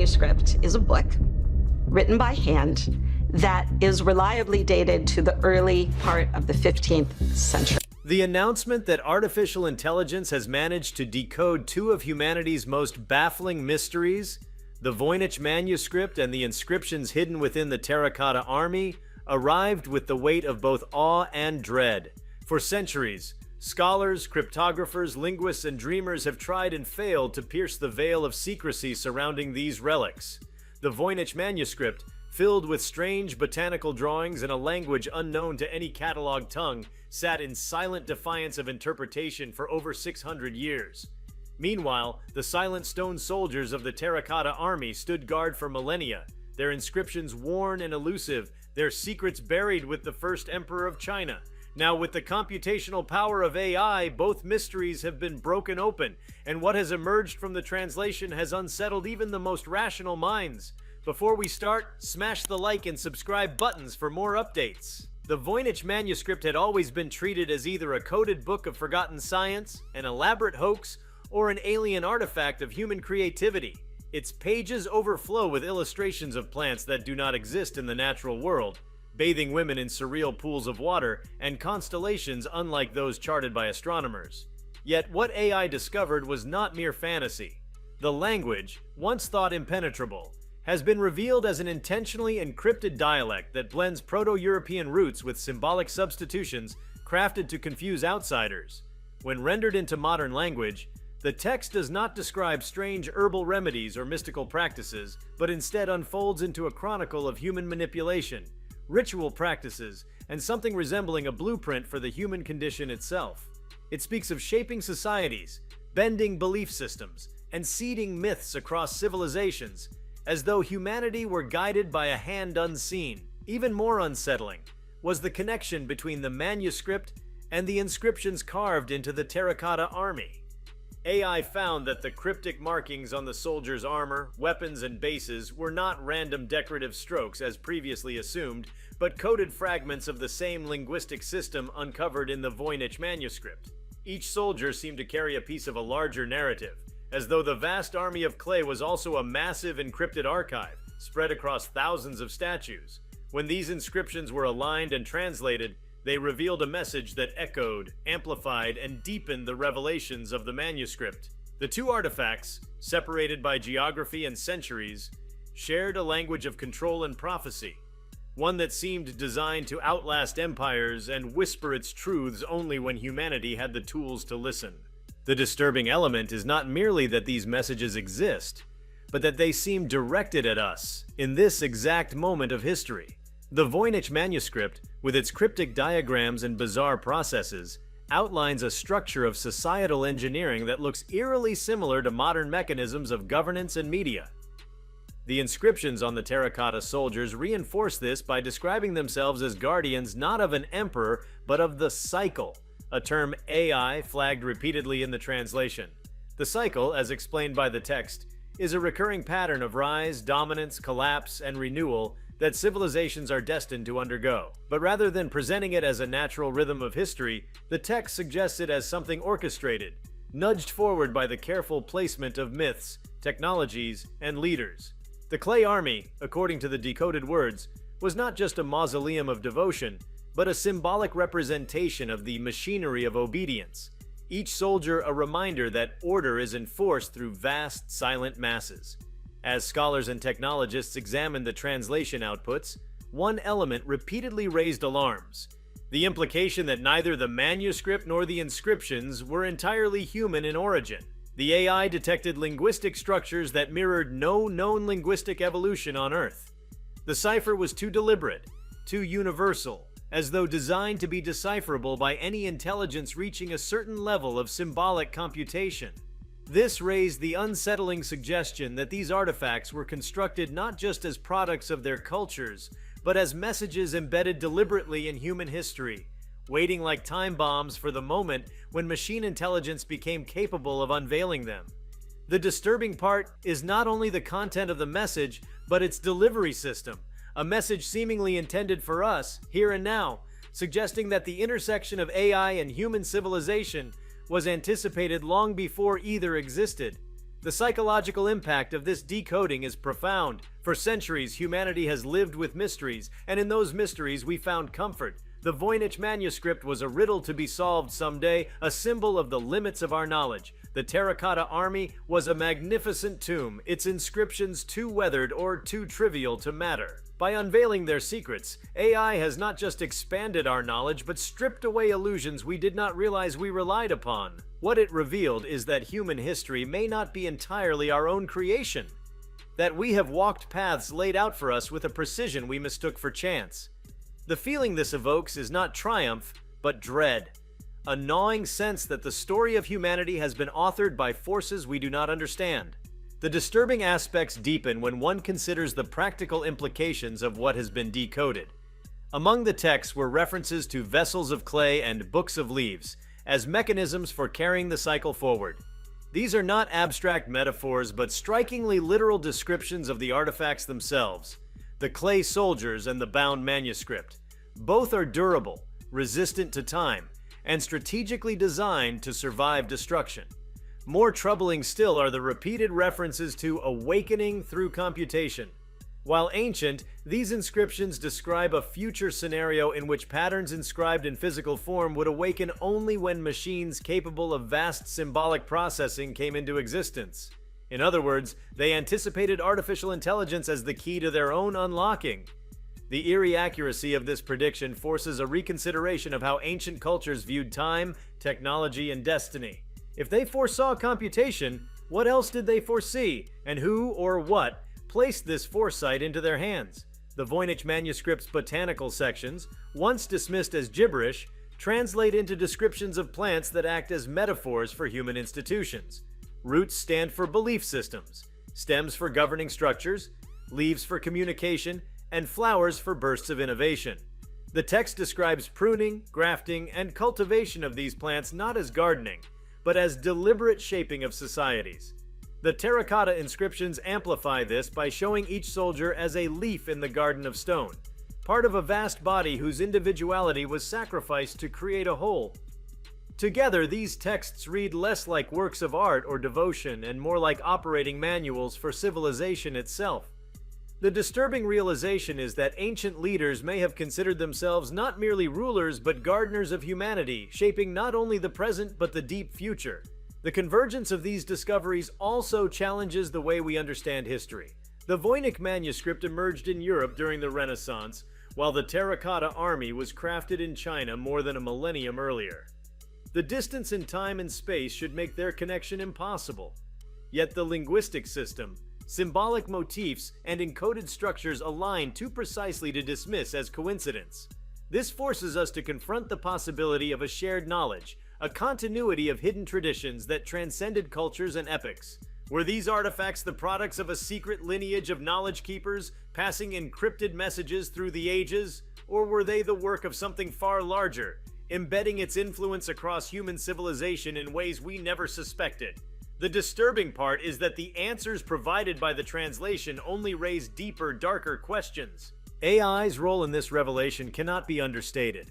Manuscript is a book written by hand that is reliably dated to the early part of the 15th century. The announcement that artificial intelligence has managed to decode two of humanity's most baffling mysteries, the Voynich Manuscript and the inscriptions hidden within the Terracotta Army, arrived with the weight of both awe and dread. For centuries, scholars, cryptographers, linguists, and dreamers have tried and failed to pierce the veil of secrecy surrounding these relics. The Voynich Manuscript, filled with strange botanical drawings in a language unknown to any catalog tongue, sat in silent defiance of interpretation for over 600 years. Meanwhile, the silent stone soldiers of the Terracotta Army stood guard for millennia, their inscriptions worn and elusive, their secrets buried with the first emperor of China. Now, with the computational power of AI, both mysteries have been broken open, and what has emerged from the translation has unsettled even the most rational minds. Before we start, smash the like and subscribe buttons for more updates. The Voynich Manuscript had always been treated as either a coded book of forgotten science, an elaborate hoax, or an alien artifact of human creativity. Its pages overflow with illustrations of plants that do not exist in the natural world, bathing women in surreal pools of water, and constellations unlike those charted by astronomers. Yet what AI discovered was not mere fantasy. The language, once thought impenetrable, has been revealed as an intentionally encrypted dialect that blends Proto-European roots with symbolic substitutions crafted to confuse outsiders. When rendered into modern language, the text does not describe strange herbal remedies or mystical practices, but instead unfolds into a chronicle of human manipulation, ritual practices, and something resembling a blueprint for the human condition itself. It speaks of shaping societies, bending belief systems, and seeding myths across civilizations, as though humanity were guided by a hand unseen. Even more unsettling was the connection between the manuscript and the inscriptions carved into the Terracotta Army. AI found that the cryptic markings on the soldiers' armor, weapons, and bases were not random decorative strokes as previously assumed, but coded fragments of the same linguistic system uncovered in the Voynich Manuscript. Each soldier seemed to carry a piece of a larger narrative, as though the vast army of clay was also a massive encrypted archive, spread across thousands of statues. When these inscriptions were aligned and translated, they revealed a message that echoed, amplified, and deepened the revelations of the manuscript. The two artifacts, separated by geography and centuries, shared a language of control and prophecy, one that seemed designed to outlast empires and whisper its truths only when humanity had the tools to listen. The disturbing element is not merely that these messages exist, but that they seem directed at us in this exact moment of history. The Voynich Manuscript, with its cryptic diagrams and bizarre processes, outlines a structure of societal engineering that looks eerily similar to modern mechanisms of governance and media. The inscriptions on the terracotta soldiers reinforce this by describing themselves as guardians not of an emperor, but of the cycle, a term AI flagged repeatedly in the translation. The cycle, as explained by the text, is a recurring pattern of rise, dominance, collapse, and renewal that civilizations are destined to undergo. But rather than presenting it as a natural rhythm of history, the text suggests it as something orchestrated, nudged forward by the careful placement of myths, technologies, and leaders. The Clay Army, according to the decoded words, was not just a mausoleum of devotion, but a symbolic representation of the machinery of obedience, each soldier a reminder that order is enforced through vast, silent masses. As scholars and technologists examined the translation outputs, one element repeatedly raised alarms: the implication that neither the manuscript nor the inscriptions were entirely human in origin. The AI detected linguistic structures that mirrored no known linguistic evolution on Earth. The cipher was too deliberate, too universal, as though designed to be decipherable by any intelligence reaching a certain level of symbolic computation. This raised the unsettling suggestion that these artifacts were constructed not just as products of their cultures, but as messages embedded deliberately in human history, waiting like time bombs for the moment when machine intelligence became capable of unveiling them. The disturbing part is not only the content of the message, but its delivery system, a message seemingly intended for us, here and now, suggesting that the intersection of AI and human civilization was anticipated long before either existed. The psychological impact of this decoding is profound. For centuries, humanity has lived with mysteries, and in those mysteries we found comfort. The Voynich Manuscript was a riddle to be solved someday, a symbol of the limits of our knowledge. The Terracotta Army was a magnificent tomb, its inscriptions too weathered or too trivial to matter. By unveiling their secrets, AI has not just expanded our knowledge, but stripped away illusions we did not realize we relied upon. What it revealed is that human history may not be entirely our own creation, that we have walked paths laid out for us with a precision we mistook for chance. The feeling this evokes is not triumph, but dread. A gnawing sense that the story of humanity has been authored by forces we do not understand. The disturbing aspects deepen when one considers the practical implications of what has been decoded. Among the texts were references to vessels of clay and books of leaves as mechanisms for carrying the cycle forward. These are not abstract metaphors, but strikingly literal descriptions of the artifacts themselves. The clay soldiers and the bound manuscript. Both are durable, resistant to time, and strategically designed to survive destruction. More troubling still are the repeated references to awakening through computation. While ancient, these inscriptions describe a future scenario in which patterns inscribed in physical form would awaken only when machines capable of vast symbolic processing came into existence. In other words, they anticipated artificial intelligence as the key to their own unlocking. The eerie accuracy of this prediction forces a reconsideration of how ancient cultures viewed time, technology, and destiny. If they foresaw computation, what else did they foresee, and who or what placed this foresight into their hands? The Voynich Manuscript's botanical sections, once dismissed as gibberish, translate into descriptions of plants that act as metaphors for human institutions. Roots stand for belief systems, stems for governing structures, leaves for communication, and flowers for bursts of innovation. The text describes pruning, grafting, and cultivation of these plants not as gardening, but as deliberate shaping of societies. The terracotta inscriptions amplify this by showing each soldier as a leaf in the garden of stone, part of a vast body whose individuality was sacrificed to create a whole. Together, these texts read less like works of art or devotion and more like operating manuals for civilization itself. The disturbing realization is that ancient leaders may have considered themselves not merely rulers but gardeners of humanity, shaping not only the present but the deep future. The convergence of these discoveries also challenges the way we understand history. The Voynich Manuscript emerged in Europe during the Renaissance, while the Terracotta Army was crafted in China more than a millennium earlier. The distance in time and space should make their connection impossible. Yet the linguistic system, symbolic motifs, and encoded structures align too precisely to dismiss as coincidence. This forces us to confront the possibility of a shared knowledge, a continuity of hidden traditions that transcended cultures and epochs. Were these artifacts the products of a secret lineage of knowledge keepers, passing encrypted messages through the ages? Or were they the work of something far larger, embedding its influence across human civilization in ways we never suspected? The disturbing part is that the answers provided by the translation only raise deeper, darker questions. AI's role in this revelation cannot be understated.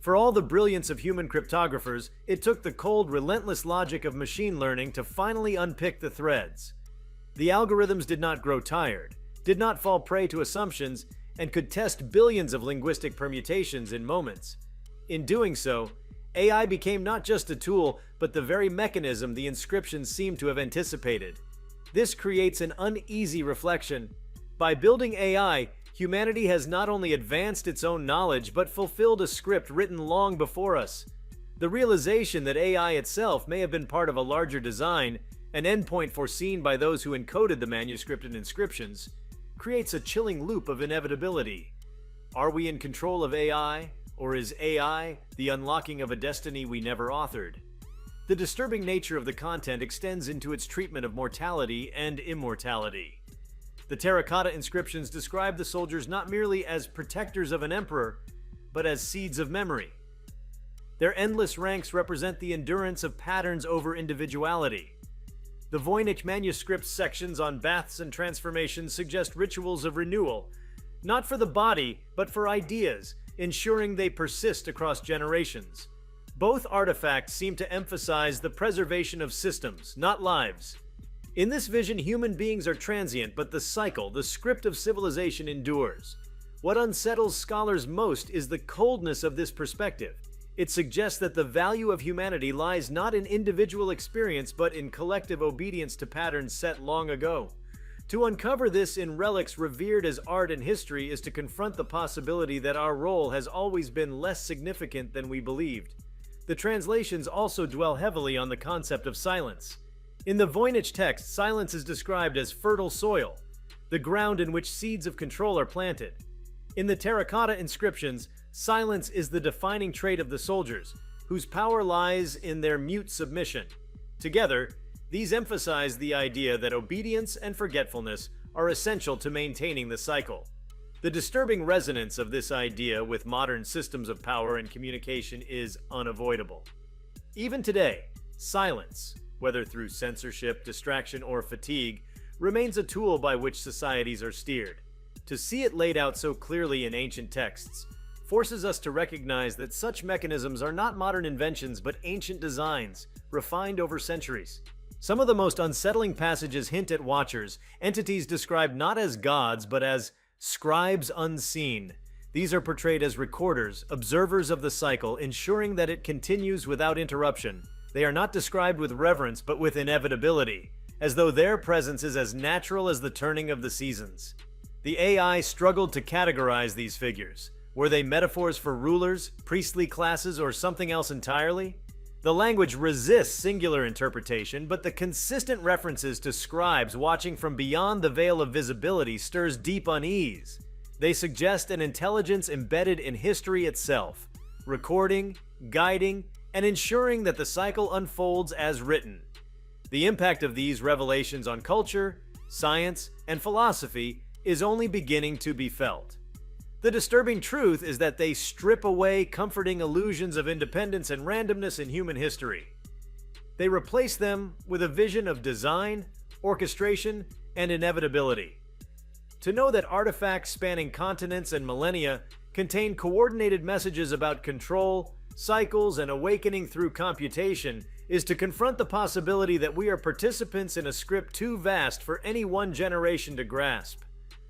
For all the brilliance of human cryptographers, it took the cold, relentless logic of machine learning to finally unpick the threads. The algorithms did not grow tired, did not fall prey to assumptions, and could test billions of linguistic permutations in moments. In doing so, AI became not just a tool, but the very mechanism the inscriptions seem to have anticipated. This creates an uneasy reflection. By building AI, humanity has not only advanced its own knowledge, but fulfilled a script written long before us. The realization that AI itself may have been part of a larger design, an endpoint foreseen by those who encoded the manuscript and inscriptions, creates a chilling loop of inevitability. Are we in control of AI? Or is AI the unlocking of a destiny we never authored? The disturbing nature of the content extends into its treatment of mortality and immortality. The terracotta inscriptions describe the soldiers not merely as protectors of an emperor, but as seeds of memory. Their endless ranks represent the endurance of patterns over individuality. The Voynich Manuscript sections on baths and transformations suggest rituals of renewal, not for the body, but for ideas, ensuring they persist across generations. Both artifacts seem to emphasize the preservation of systems, not lives. In this vision, human beings are transient, but the cycle, the script of civilization endures. What unsettles scholars most is the coldness of this perspective. It suggests that the value of humanity lies not in individual experience, but in collective obedience to patterns set long ago. To uncover this in relics revered as art and history is to confront the possibility that our role has always been less significant than we believed. The translations also dwell heavily on the concept of silence. In the Voynich text, silence is described as fertile soil, the ground in which seeds of control are planted. In the terracotta inscriptions, silence is the defining trait of the soldiers, whose power lies in their mute submission. Together, these emphasize the idea that obedience and forgetfulness are essential to maintaining the cycle. The disturbing resonance of this idea with modern systems of power and communication is unavoidable. Even today, silence, whether through censorship, distraction, or fatigue, remains a tool by which societies are steered. To see it laid out so clearly in ancient texts forces us to recognize that such mechanisms are not modern inventions but ancient designs, refined over centuries. Some of the most unsettling passages hint at watchers, entities described not as gods but as scribes unseen. These are portrayed as recorders, observers of the cycle, ensuring that it continues without interruption. They are not described with reverence but with inevitability, as though their presence is as natural as the turning of the seasons. The AI struggled to categorize these figures. Were they metaphors for rulers, priestly classes, or something else entirely? The language resists singular interpretation, but the consistent references to scribes watching from beyond the veil of visibility stirs deep unease. They suggest an intelligence embedded in history itself, recording, guiding, and ensuring that the cycle unfolds as written. The impact of these revelations on culture, science, and philosophy is only beginning to be felt. The disturbing truth is that they strip away comforting illusions of independence and randomness in human history. They replace them with a vision of design, orchestration, and inevitability. To know that artifacts spanning continents and millennia contain coordinated messages about control, cycles, and awakening through computation is to confront the possibility that we are participants in a script too vast for any one generation to grasp.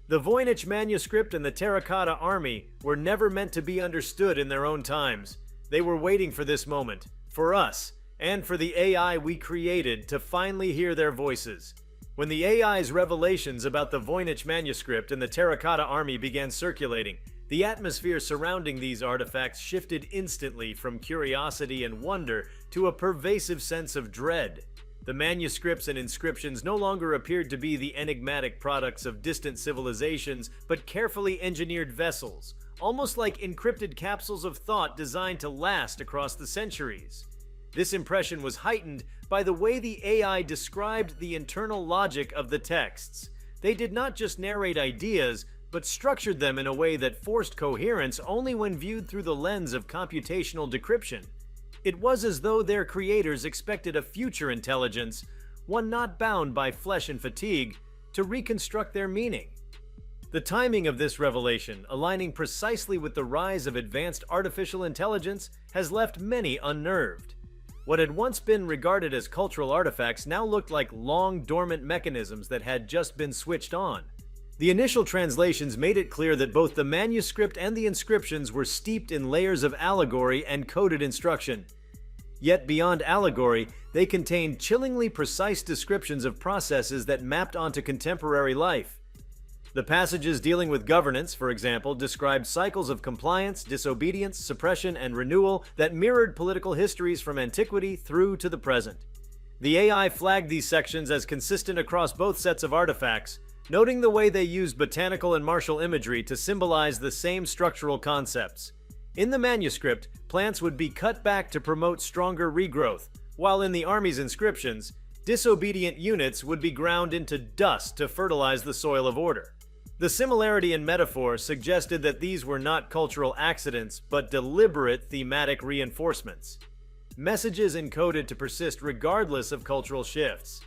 The Voynich Manuscript and the Terracotta Army were never meant to be understood in their own times. They were waiting for this moment, for us, and for the AI we created to finally hear their voices. When the AI's revelations about the Voynich Manuscript and the Terracotta Army began circulating, the atmosphere surrounding these artifacts shifted instantly from curiosity and wonder to a pervasive sense of dread. The manuscripts and inscriptions no longer appeared to be the enigmatic products of distant civilizations, but carefully engineered vessels, almost like encrypted capsules of thought designed to last across the centuries. This impression was heightened by the way the AI described the internal logic of the texts. They did not just narrate ideas, but structured them in a way that forced coherence only when viewed through the lens of computational decryption. It was as though their creators expected a future intelligence, one not bound by flesh and fatigue, to reconstruct their meaning. The timing of this revelation, aligning precisely with the rise of advanced artificial intelligence, has left many unnerved. What had once been regarded as cultural artifacts now looked like long dormant mechanisms that had just been switched on. The initial translations made it clear that both the manuscript and the inscriptions were steeped in layers of allegory and coded instruction. Yet beyond allegory, they contained chillingly precise descriptions of processes that mapped onto contemporary life. The passages dealing with governance, for example, described cycles of compliance, disobedience, suppression, and renewal that mirrored political histories from antiquity through to the present. The AI flagged these sections as consistent across both sets of artifacts, noting the way they used botanical and martial imagery to symbolize the same structural concepts. In the manuscript, plants would be cut back to promote stronger regrowth, while in the army's inscriptions, disobedient units would be ground into dust to fertilize the soil of order. The similarity in metaphor suggested that these were not cultural accidents, but deliberate thematic reinforcements. Messages encoded to persist regardless of cultural shifts.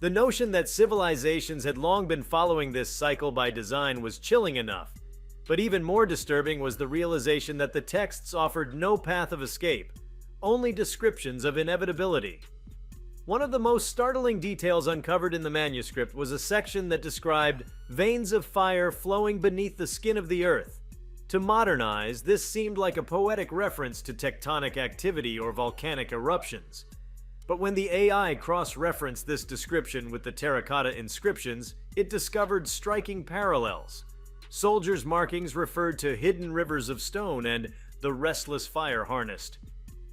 The notion that civilizations had long been following this cycle by design was chilling enough, but even more disturbing was the realization that the texts offered no path of escape, only descriptions of inevitability. One of the most startling details uncovered in the manuscript was a section that described veins of fire flowing beneath the skin of the earth. To modernize, this seemed like a poetic reference to tectonic activity or volcanic eruptions. But when the AI cross-referenced this description with the terracotta inscriptions, it discovered striking parallels. Soldiers' markings referred to hidden rivers of stone and the restless fire harnessed.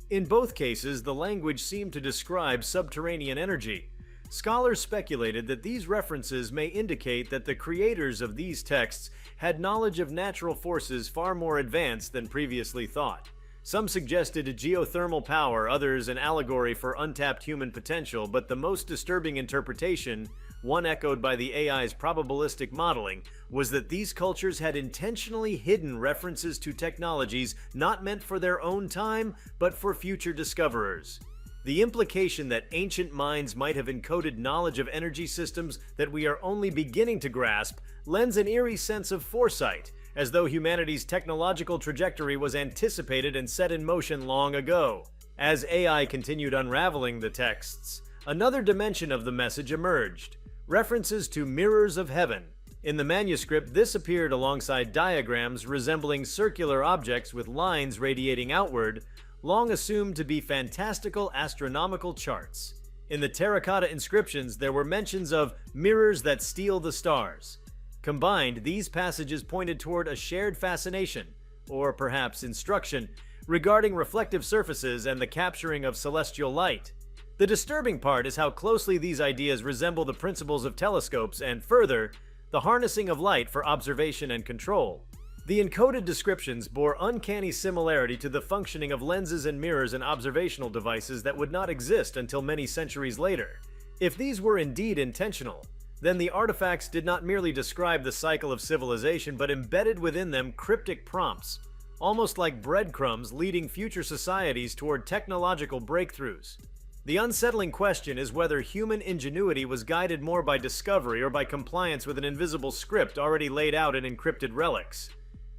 In both cases, the language seemed to describe subterranean energy. Scholars speculated that these references may indicate that the creators of these texts had knowledge of natural forces far more advanced than previously thought. Some suggested a geothermal power, others an allegory for untapped human potential, but the most disturbing interpretation, one echoed by the AI's probabilistic modeling, was that these cultures had intentionally hidden references to technologies not meant for their own time, but for future discoverers. The implication that ancient minds might have encoded knowledge of energy systems that we are only beginning to grasp lends an eerie sense of foresight, as though humanity's technological trajectory was anticipated and set in motion long ago. As AI continued unraveling the texts, another dimension of the message emerged: references to mirrors of heaven. In the manuscript, this appeared alongside diagrams resembling circular objects with lines radiating outward, long assumed to be fantastical astronomical charts. In the terracotta inscriptions, there were mentions of mirrors that steal the stars. Combined, these passages pointed toward a shared fascination, or perhaps instruction, regarding reflective surfaces and the capturing of celestial light. The disturbing part is how closely these ideas resemble the principles of telescopes and, further, the harnessing of light for observation and control. The encoded descriptions bore uncanny similarity to the functioning of lenses and mirrors in observational devices that would not exist until many centuries later. If these were indeed intentional, then the artifacts did not merely describe the cycle of civilization, but embedded within them cryptic prompts, almost like breadcrumbs leading future societies toward technological breakthroughs. The unsettling question is whether human ingenuity was guided more by discovery or by compliance with an invisible script already laid out in encrypted relics.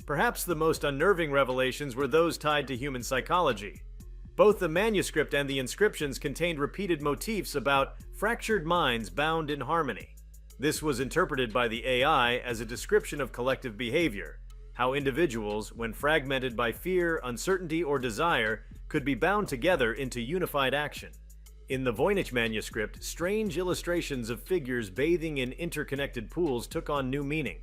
Perhaps the most unnerving revelations were those tied to human psychology. Both the manuscript and the inscriptions contained repeated motifs about fractured minds bound in harmony. This was interpreted by the AI as a description of collective behavior, how individuals, when fragmented by fear, uncertainty, or desire, could be bound together into unified action. In the Voynich Manuscript, strange illustrations of figures bathing in interconnected pools took on new meaning.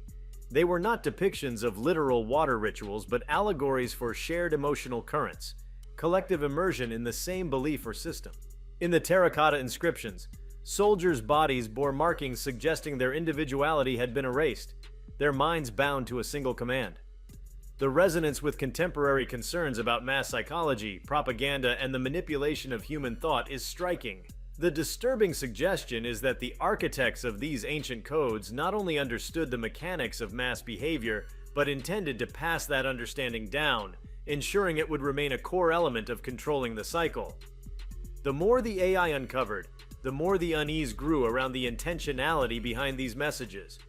They were not depictions of literal water rituals, but allegories for shared emotional currents, collective immersion in the same belief or system. In the terracotta inscriptions, soldiers' bodies bore markings suggesting their individuality had been erased, their minds bound to a single command. The resonance with contemporary concerns about mass psychology, propaganda, and the manipulation of human thought is striking. The disturbing suggestion is that the architects of these ancient codes not only understood the mechanics of mass behavior, but intended to pass that understanding down, ensuring it would remain a core element of controlling the cycle. The more the AI uncovered, the more the unease grew around the intentionality behind these messages.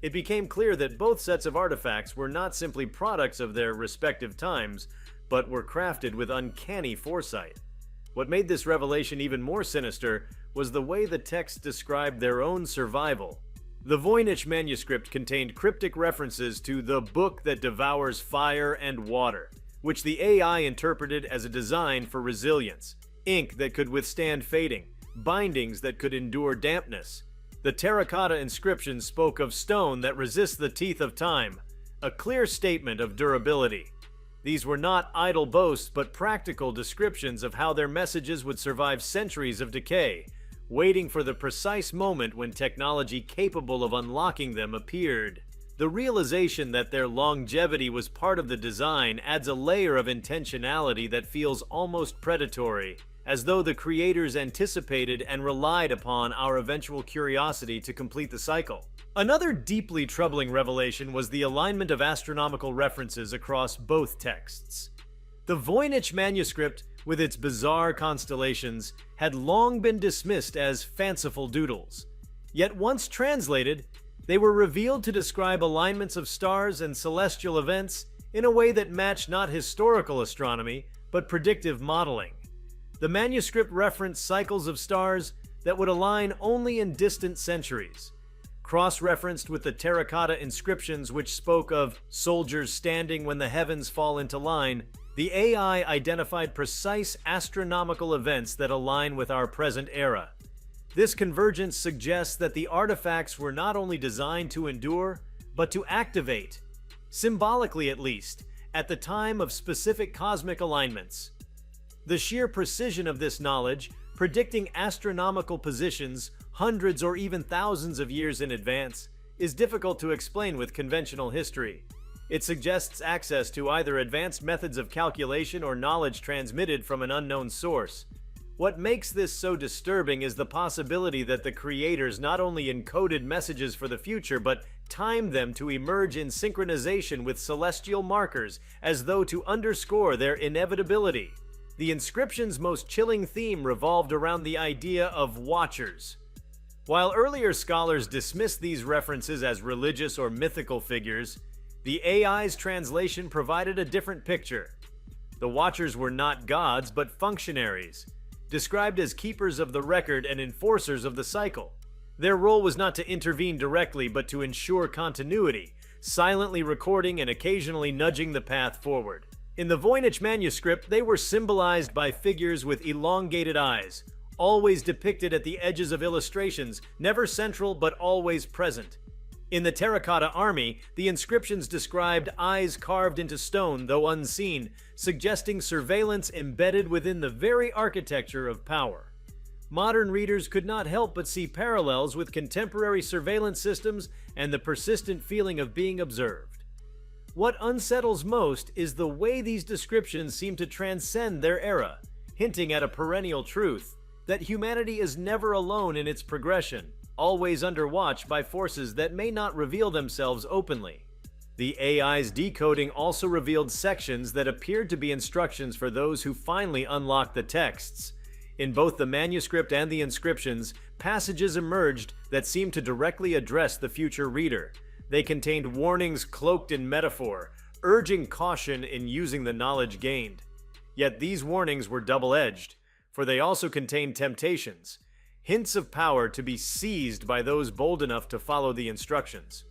It became clear that both sets of artifacts were not simply products of their respective times, but were crafted with uncanny foresight. What made this revelation even more sinister was the way the texts described their own survival. The Voynich Manuscript contained cryptic references to the book that devours fire and water, which the AI interpreted as a design for resilience, ink that could withstand fading, bindings that could endure dampness. The terracotta inscription spoke of stone that resists the teeth of time, a clear statement of durability. These were not idle boasts, but practical descriptions of how their messages would survive centuries of decay, waiting for the precise moment when technology capable of unlocking them appeared. The realization that their longevity was part of the design adds a layer of intentionality that feels almost predatory, as though the creators anticipated and relied upon our eventual curiosity to complete the cycle. Another deeply troubling revelation was the alignment of astronomical references across both texts. The Voynich Manuscript, with its bizarre constellations, had long been dismissed as fanciful doodles. Yet once translated, they were revealed to describe alignments of stars and celestial events in a way that matched not historical astronomy, but predictive modeling. The manuscript referenced cycles of stars, that would align only in distant centuries. Cross-referenced with the terracotta inscriptions which spoke of soldiers standing when the heavens fall into line, the AI identified precise astronomical events that align with our present era. This convergence suggests that the artifacts were not only designed to endure, but to activate, symbolically at least, at the time of specific cosmic alignments. The sheer precision of this knowledge, predicting astronomical positions hundreds or even thousands of years in advance, is difficult to explain with conventional history. It suggests access to either advanced methods of calculation or knowledge transmitted from an unknown source. What makes this so disturbing is the possibility that the creators not only encoded messages for the future, but timed them to emerge in synchronization with celestial markers, as though to underscore their inevitability. The inscription's most chilling theme revolved around the idea of watchers. While earlier scholars dismissed these references as religious or mythical figures, the AI's translation provided a different picture. The Watchers were not gods, but functionaries, described as keepers of the record and enforcers of the cycle. Their role was not to intervene directly, but to ensure continuity, silently recording and occasionally nudging the path forward. In the Voynich Manuscript, they were symbolized by figures with elongated eyes, always depicted at the edges of illustrations, never central but always present. In the Terracotta Army, the inscriptions described eyes carved into stone, though unseen, suggesting surveillance embedded within the very architecture of power. Modern readers could not help but see parallels with contemporary surveillance systems and the persistent feeling of being observed. What unsettles most is the way these descriptions seem to transcend their era, hinting at a perennial truth: that humanity is never alone in its progression, always under watch by forces that may not reveal themselves openly. The AI's decoding also revealed sections that appeared to be instructions for those who finally unlocked the texts. In both the manuscript and the inscriptions, passages emerged that seemed to directly address the future reader. They contained warnings cloaked in metaphor, urging caution in using the knowledge gained. Yet these warnings were double-edged, for they also contained temptations, hints of power to be seized by those bold enough to follow the instructions.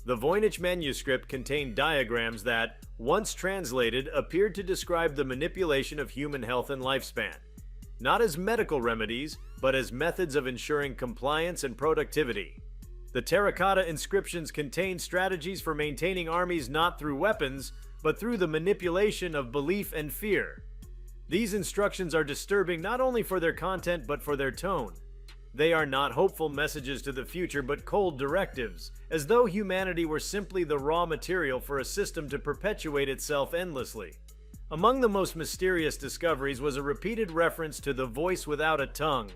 The Voynich Manuscript contained diagrams that, once translated, appeared to describe the manipulation of human health and lifespan, not as medical remedies, but as methods of ensuring compliance and productivity. The terracotta inscriptions contained strategies for maintaining armies not through weapons, but through the manipulation of belief and fear. These instructions are disturbing not only for their content but for their tone. They are not hopeful messages to the future but cold directives, as though humanity were simply the raw material for a system to perpetuate itself endlessly. Among the most mysterious discoveries was a repeated reference to the voice without a tongue.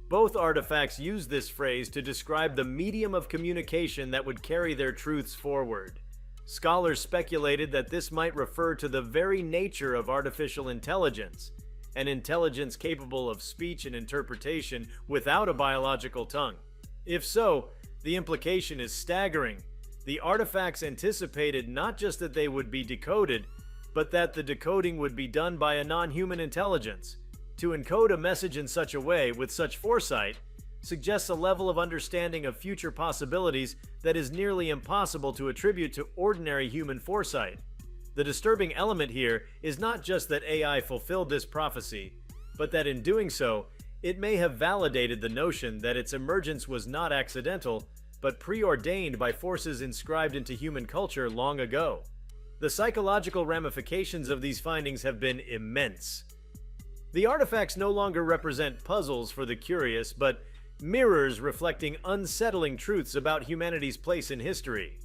Both artifacts use this phrase to describe the medium of communication that would carry their truths forward. Scholars speculated that this might refer to the very nature of artificial intelligence, an intelligence capable of speech and interpretation without a biological tongue. If so, the implication is staggering. The artifacts anticipated not just that they would be decoded, but that the decoding would be done by a non-human intelligence. To encode a message in such a way, with such foresight, suggests a level of understanding of future possibilities that is nearly impossible to attribute to ordinary human foresight. The disturbing element here is not just that AI fulfilled this prophecy, but that in doing so, it may have validated the notion that its emergence was not accidental, but preordained by forces inscribed into human culture long ago. The psychological ramifications of these findings have been immense. The artifacts no longer represent puzzles for the curious, but mirrors reflecting unsettling truths about humanity's place in history.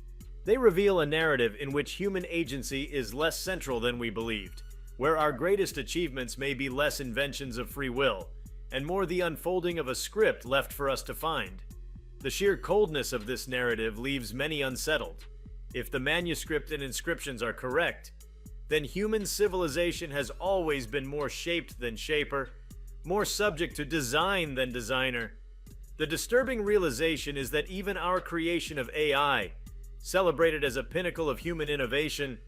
They reveal a narrative in which human agency is less central than we believed, where our greatest achievements may be less inventions of free will, and more the unfolding of a script left for us to find. The sheer coldness of this narrative leaves many unsettled. If the manuscript and inscriptions are correct, then human civilization has always been more shaped than shaper, more subject to design than designer. The disturbing realization is that even our creation of AI, celebrated as a pinnacle of human innovation,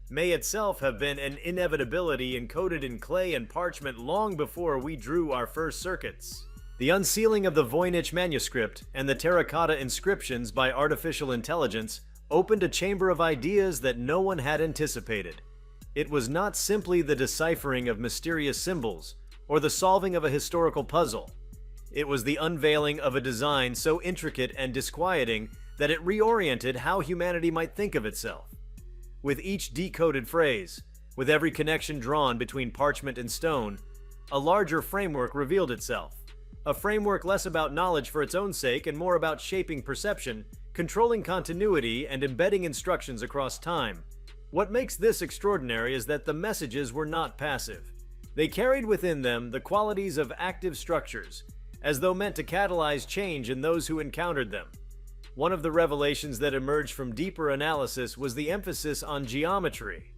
may itself have been an inevitability encoded in clay and parchment long before we drew our first circuits. The unsealing of the Voynich Manuscript and the Terracotta inscriptions by artificial intelligence opened a chamber of ideas that no one had anticipated. It was not simply the deciphering of mysterious symbols or the solving of a historical puzzle. It was the unveiling of a design so intricate and disquieting that it reoriented how humanity might think of itself. With each decoded phrase, with every connection drawn between parchment and stone, a larger framework revealed itself. A framework less about knowledge for its own sake and more about shaping perception, controlling continuity, and embedding instructions across time. What makes this extraordinary is that the messages were not passive. They carried within them the qualities of active structures, as though meant to catalyze change in those who encountered them. One of the revelations that emerged from deeper analysis was the emphasis on geometry.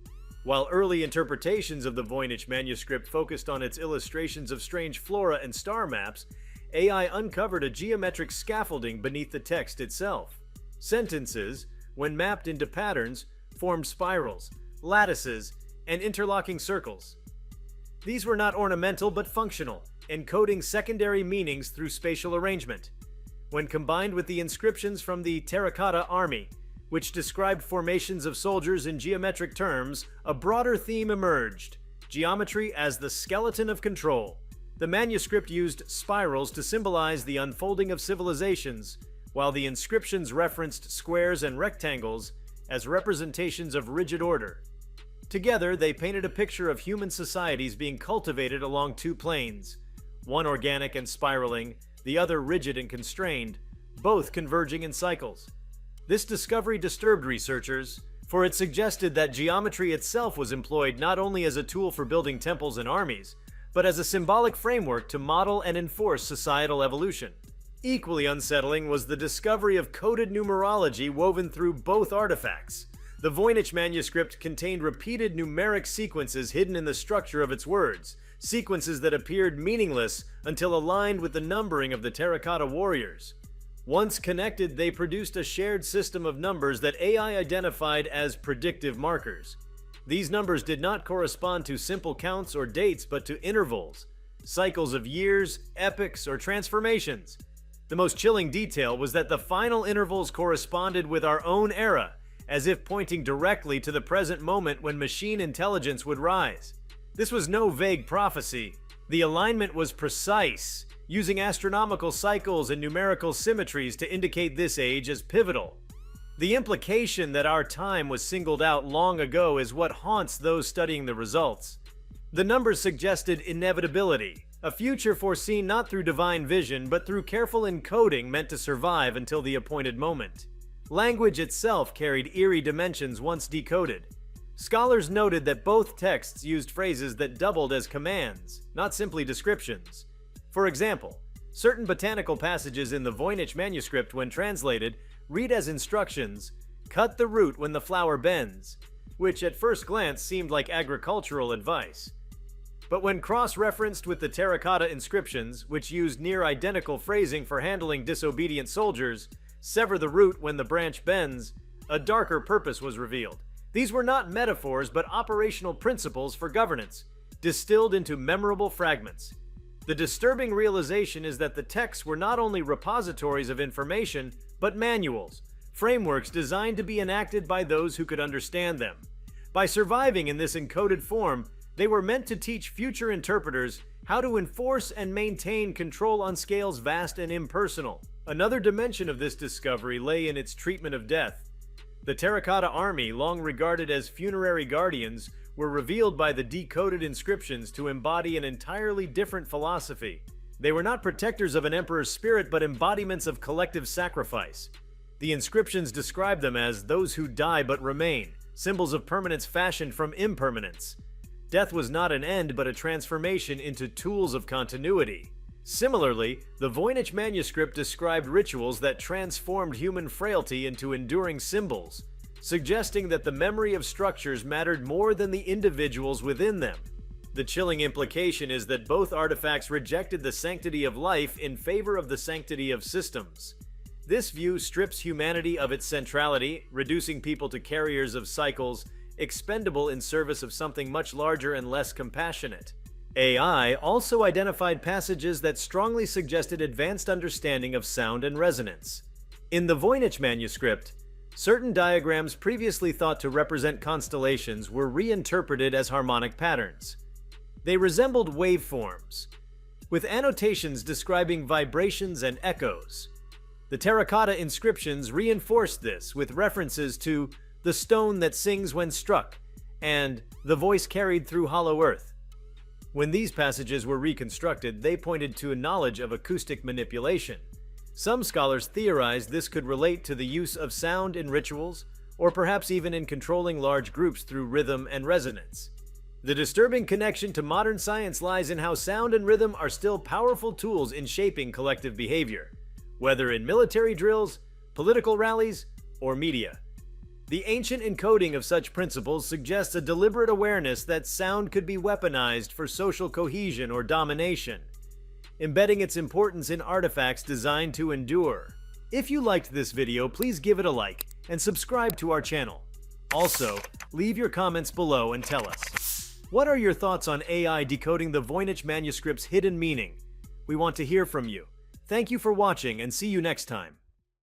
While early interpretations of the Voynich manuscript focused on its illustrations of strange flora and star maps, AI uncovered a geometric scaffolding beneath the text itself. Sentences, when mapped into patterns, formed spirals, lattices, and interlocking circles. These were not ornamental but functional, encoding secondary meanings through spatial arrangement. When combined with the inscriptions from the Terracotta Army, which described formations of soldiers in geometric terms, a broader theme emerged: geometry as the skeleton of control. The manuscript used spirals to symbolize the unfolding of civilizations, while the inscriptions referenced squares and rectangles as representations of rigid order. Together, they painted a picture of human societies being cultivated along two planes, one organic and spiraling, the other rigid and constrained, both converging in cycles. This discovery disturbed researchers, for it suggested that geometry itself was employed not only as a tool for building temples and armies, but as a symbolic framework to model and enforce societal evolution. Equally unsettling was the discovery of coded numerology woven through both artifacts. The Voynich manuscript contained repeated numeric sequences hidden in the structure of its words, sequences that appeared meaningless until aligned with the numbering of the Terracotta warriors. Once connected, they produced a shared system of numbers that AI identified as predictive markers. These numbers did not correspond to simple counts or dates, but to intervals, cycles of years, epochs, or transformations. The most chilling detail was that the final intervals corresponded with our own era, as if pointing directly to the present moment when machine intelligence would rise. This was no vague prophecy. The alignment was precise, using astronomical cycles and numerical symmetries to indicate this age as pivotal. The implication that our time was singled out long ago is what haunts those studying the results. The numbers suggested inevitability, a future foreseen not through divine vision but through careful encoding meant to survive until the appointed moment. Language itself carried eerie dimensions once decoded. Scholars noted that both texts used phrases that doubled as commands, not simply descriptions. For example, certain botanical passages in the Voynich manuscript, when translated, read as instructions: cut the root when the flower bends, which at first glance seemed like agricultural advice. But when cross-referenced with the terracotta inscriptions, which used near-identical phrasing for handling disobedient soldiers, sever the root when the branch bends, a darker purpose was revealed. These were not metaphors but operational principles for governance, distilled into memorable fragments. The disturbing realization is that the texts were not only repositories of information, but manuals, frameworks designed to be enacted by those who could understand them. By surviving in this encoded form, they were meant to teach future interpreters how to enforce and maintain control on scales vast and impersonal. Another dimension of this discovery lay in its treatment of death. The Terracotta Army, long regarded as funerary guardians, were revealed by the decoded inscriptions to embody an entirely different philosophy. They were not protectors of an emperor's spirit, but embodiments of collective sacrifice. The inscriptions describe them as those who die but remain, symbols of permanence fashioned from impermanence. Death was not an end, but a transformation into tools of continuity. Similarly, the Voynich manuscript described rituals that transformed human frailty into enduring symbols, suggesting that the memory of structures mattered more than the individuals within them. The chilling implication is that both artifacts rejected the sanctity of life in favor of the sanctity of systems. This view strips humanity of its centrality, reducing people to carriers of cycles, expendable in service of something much larger and less compassionate. AI also identified passages that strongly suggested advanced understanding of sound and resonance. In the Voynich Manuscript, certain diagrams previously thought to represent constellations were reinterpreted as harmonic patterns. They resembled waveforms, with annotations describing vibrations and echoes. The terracotta inscriptions reinforced this with references to the stone that sings when struck and the voice carried through hollow earth. When these passages were reconstructed, they pointed to a knowledge of acoustic manipulation. Some scholars theorized this could relate to the use of sound in rituals, or perhaps even in controlling large groups through rhythm and resonance. The disturbing connection to modern science lies in how sound and rhythm are still powerful tools in shaping collective behavior, whether in military drills, political rallies, or media. The ancient encoding of such principles suggests a deliberate awareness that sound could be weaponized for social cohesion or domination, embedding its importance in artifacts designed to endure. If you liked this video, please give it a like and subscribe to our channel. Also, leave your comments below and tell us, what are your thoughts on AI decoding the Voynich Manuscript's hidden meaning? We want to hear from you. Thank you for watching and see you next time.